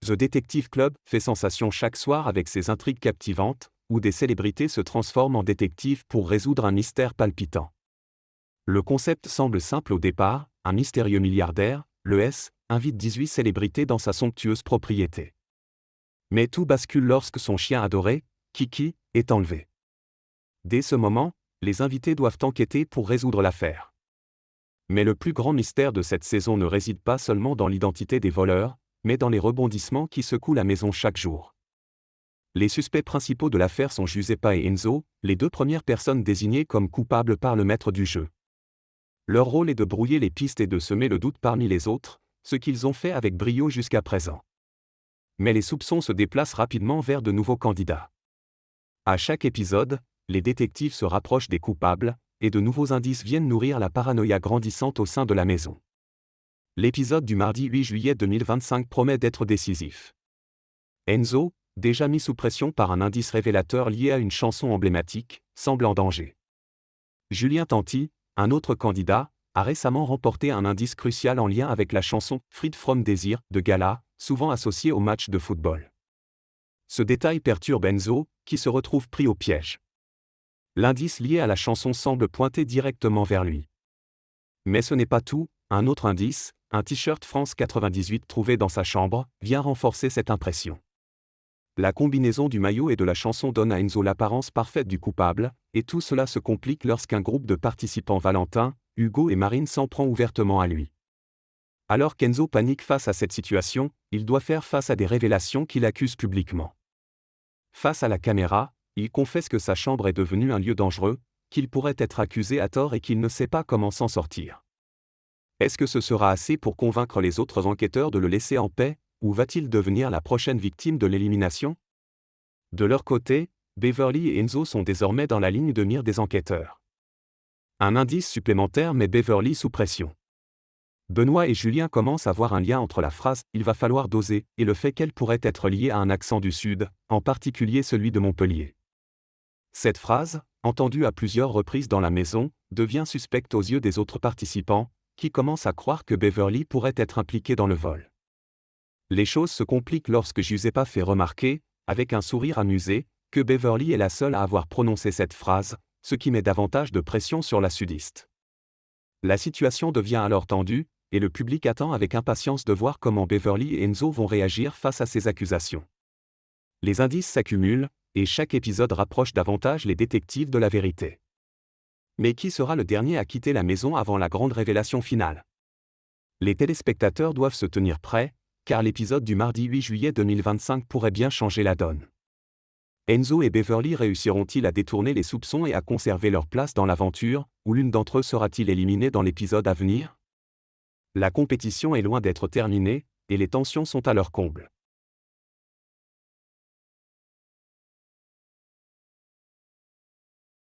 The Detective Club fait sensation chaque soir avec ses intrigues captivantes, où des célébrités se transforment en détectives pour résoudre un mystère palpitant. Le concept semble simple au départ, un mystérieux milliardaire, le S, invite 18 célébrités dans sa somptueuse propriété. Mais tout bascule lorsque son chien adoré, Kiki, est enlevé. Dès ce moment, les invités doivent enquêter pour résoudre l'affaire. Mais le plus grand mystère de cette saison ne réside pas seulement dans l'identité des voleurs, mais dans les rebondissements qui secouent la maison chaque jour. Les suspects principaux de l'affaire sont Giuseppa et Enzo, les deux premières personnes désignées comme coupables par le maître du jeu. Leur rôle est de brouiller les pistes et de semer le doute parmi les autres, ce qu'ils ont fait avec brio jusqu'à présent. Mais les soupçons se déplacent rapidement vers de nouveaux candidats. À chaque épisode, les détectives se rapprochent des coupables, et de nouveaux indices viennent nourrir la paranoïa grandissante au sein de la maison. L'épisode du mardi 8 juillet 2025 promet d'être décisif. Enzo, déjà mis sous pression par un indice révélateur lié à une chanson emblématique, semble en danger. Julien Tanti, un autre candidat, a récemment remporté un indice crucial en lien avec la chanson « Freed from Desire » de Gala, souvent associée au match de football. Ce détail perturbe Enzo, qui se retrouve pris au piège. L'indice lié à la chanson semble pointer directement vers lui. Mais ce n'est pas tout, un autre indice, un t-shirt France 98 trouvé dans sa chambre, vient renforcer cette impression. La combinaison du maillot et de la chanson donne à Enzo l'apparence parfaite du coupable, et tout cela se complique lorsqu'un groupe de participants Valentin, Hugo et Marine s'en prend ouvertement à lui. Alors qu'Enzo panique face à cette situation, il doit faire face à des révélations qui l'accusent publiquement. Face à la caméra, il confesse que sa chambre est devenue un lieu dangereux, qu'il pourrait être accusé à tort et qu'il ne sait pas comment s'en sortir. Est-ce que ce sera assez pour convaincre les autres enquêteurs de le laisser en paix, ou va-t-il devenir la prochaine victime de l'élimination? De leur côté, Beverly et Enzo sont désormais dans la ligne de mire des enquêteurs. Un indice supplémentaire met Beverly sous pression. Benoît et Julien commencent à voir un lien entre la phrase « il va falloir doser » et le fait qu'elle pourrait être liée à un accent du Sud, en particulier celui de Montpellier. Cette phrase, entendue à plusieurs reprises dans la maison, devient suspecte aux yeux des autres participants, qui commencent à croire que Beverly pourrait être impliquée dans le vol. Les choses se compliquent lorsque Giuseppa fait remarquer, avec un sourire amusé, que Beverly est la seule à avoir prononcé cette phrase, ce qui met davantage de pression sur la sudiste. La situation devient alors tendue, et le public attend avec impatience de voir comment Beverly et Enzo vont réagir face à ces accusations. Les indices s'accumulent, et chaque épisode rapproche davantage les détectives de la vérité. Mais qui sera le dernier à quitter la maison avant la grande révélation finale? Les téléspectateurs doivent se tenir prêts, car l'épisode du mardi 8 juillet 2025 pourrait bien changer la donne. Enzo et Beverly réussiront-ils à détourner les soupçons et à conserver leur place dans l'aventure, ou l'une d'entre eux sera-t-il éliminée dans l'épisode à venir? La compétition est loin d'être terminée, et les tensions sont à leur comble.